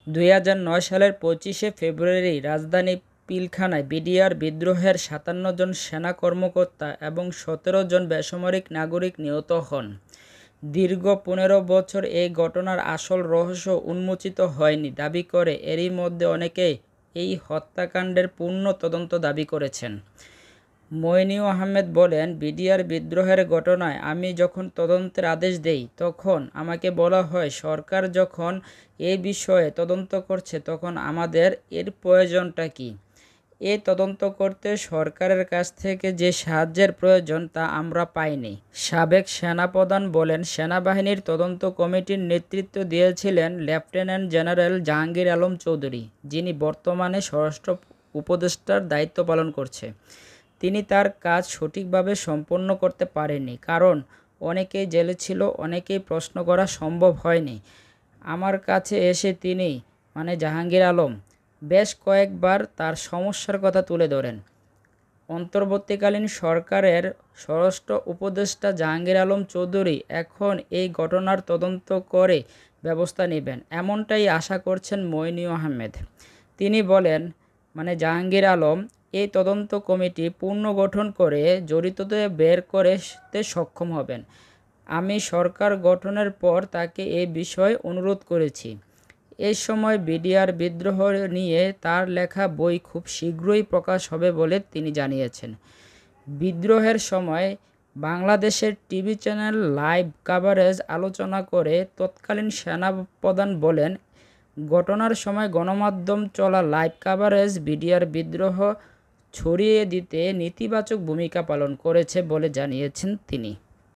2009 সালের 25শে ফেব্রুয়ারি রাজধানী পিলখানায় বিডিআর বিদ্রোহের 57 জন সেনা কর্মকর্তা এবং 17 জন বেসামরিক নাগরিক নিহত হন। দীর্ঘ 15 বছর এই ঘটনার আসল রহস্য উন্মোচিত হয়নি দাবি করে এরই মধ্যে অনেকেই এই হত্যাকাণ্ডের পূর্ণ তদন্ত দাবি করেছেন। মইনুল আহমেদ বলেন, বিডিআর বিদ্রোহের ঘটনায় আমি যখন তদন্তের আদেশ দেই তখন আমাকে বলা হয় সরকার যখন এই বিষয়ে তদন্ত করছে তখন আমাদের এর প্রয়োজনটা কী। এই তদন্ত করতে সরকারের কাছ থেকে যে সাহায্যের প্রয়োজন তা আমরা পাইনি। সাবেক সেনাপ্রধান বলেন, সেনাবাহিনীর তদন্ত কমিটির নেতৃত্ব দিয়েছিলেন লেফটেন্যান্ট জেনারেল জাহাঙ্গীর আলম চৌধুরী, যিনি বর্তমানে স্বরাষ্ট্র উপদেষ্টার দায়িত্ব পালন করছে। তিনি তার কাজ সঠিকভাবে সম্পন্ন করতে পারেননি, কারণ অনেকেই জেলে ছিল, অনেকেই প্রশ্ন করা সম্ভব হয়নি। আমার কাছে এসে তিনি জাহাঙ্গীর আলম বেশ কয়েকবার তার সমস্যার কথা তুলে ধরেন। অন্তর্বর্তীকালীন সরকারের স্বরাষ্ট্র উপদেষ্টা জাহাঙ্গীর আলম চৌধুরী এখন এই ঘটনার তদন্ত করে ব্যবস্থা নেবেন, এমনটাই আশা করছেন মইনুল আহমেদ। তিনি বলেন, জাহাঙ্গীর আলম এই তদন্ত কমিটি পুনর্গঠন করে জড়িতদের বের করতে সক্ষম হবেন। আমি সরকার গঠনের পর তাকে এই বিষয়ে অনুরোধ করেছি। এই সময় বিডিআর বিদ্রোহ নিয়ে তার লেখা বই খুব শীঘ্রই প্রকাশ হবে বলে তিনি জানিয়েছেন। বিদ্রোহের সময় বাংলাদেশের টিভি চ্যানেল লাইভ কাভারেজ আলোচনা করে তৎকালীন সেনাপ্রধান বলেন, ঘটনার সময় গণমাধ্যম চলা লাইভ কাভারেজ বিডিআর বিদ্রোহ ছড়িয়ে দিতে নেতিবাচক ভূমিকা পালন করেছে বলে জানিয়েছেন তিনি।